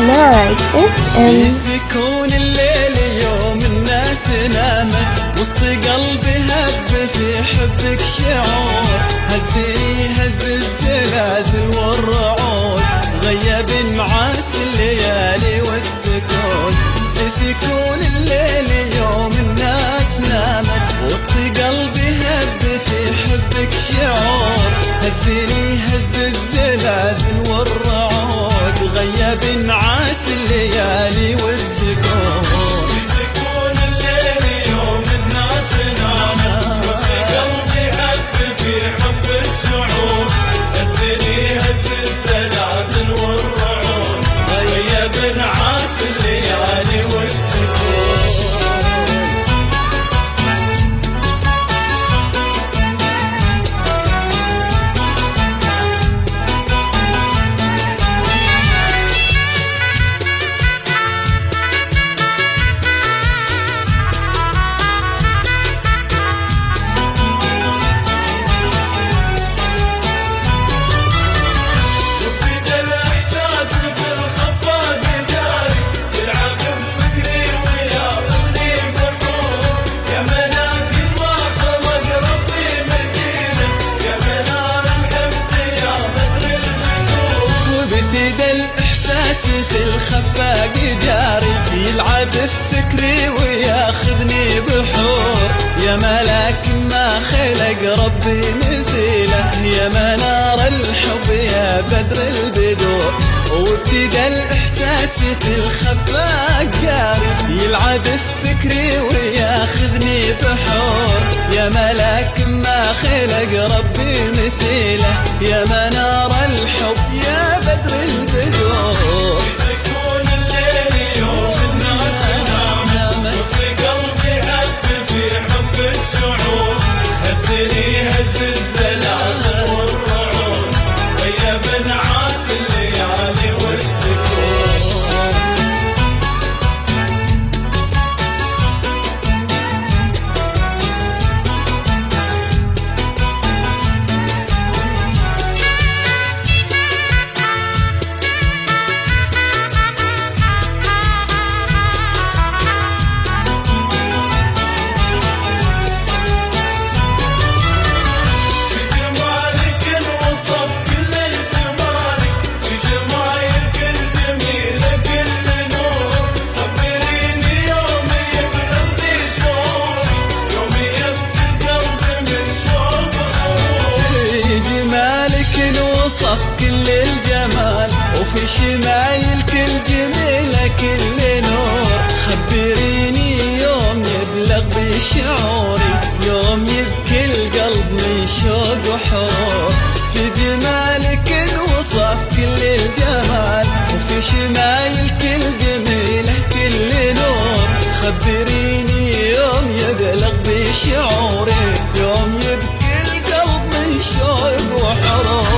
نايس اف في ام. سكون الليل يوم الناس نامت، وسط قلبي هب في حبك شعور، هزني هز الزلازل والرعود، غيب نعاس الليالي والسكون. في سكون الليل يوم الناس نامت، وسط قلبي هب في حبك شعور، هزني هز الزلازل والرعود، غيب نعاس الليالي والسكون. في سكون الليل يوم الناس نامت، وسط قلبي هب في حبك شعور، هزني هز الزلازل والرعود، غيب نعاس الليالي والسكون. في الخفاق جاري، يلعب بفكري وياخذني بحور، يا ملاك ما خلق ربي مثيله، يا منار الحب يا بدر البدور. وابتدى الاحساس في الخفاق جاري، يلعب بفكري وياخذني بحور، يا ملاك ما خلق ربي مثيله، يا منار الحب يا بدر البدور. في سكون الليل يوم الناس نامت، وسط قلبي هب في حبك شعور، هزني هز الزلازل والرعود، غيب نعاس الليالي والسكون. وصف كل الجمال، وفي شمايل كل جميلة كل نور، خبريني يوم يبلغ بشعوري، يوم يبكي القلب من شوق وحرور. في جمالك وصف كل الجمال، وفي شمايل كل جميلة كل نور، خبريني يوم يبلغ بشعوري، يوم يبكي القلب من شوق وحرور.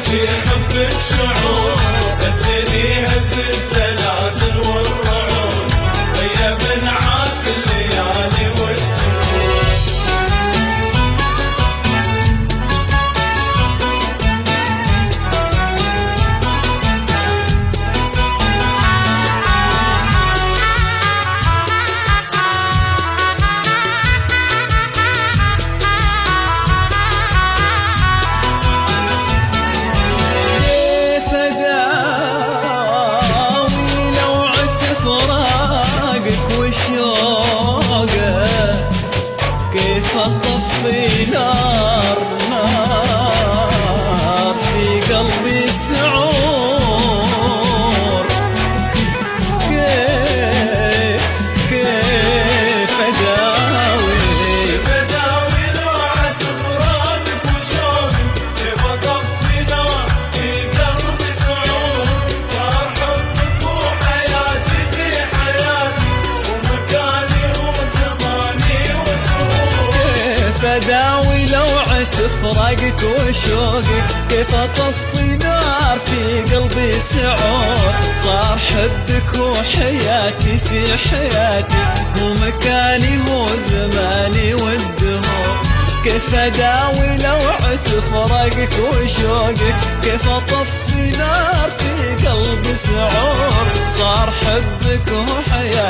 في حب الشعور، هزني هز الزلازل والرعود، غيب نعاس الليالي والسكون. أطفي نار في قلبي سعور، كيف أداوي لوعة فراقك وشوقك، كيف أطفي نار في قلبي سعور، صار حبك وحياتي في حياتي، ومكاني وزماني والدهور. كيف أداوي لوعة فراقك وشوقك، كيف أطفي نار في قلبي سعور، صار حبك وحياتي في حياتي، ومكاني هو زماني والدهور. كيف أداوي لوعة فراقك فراقك وشوقك كيف اطفي نار في قلبي سعور صار حبك وحياتي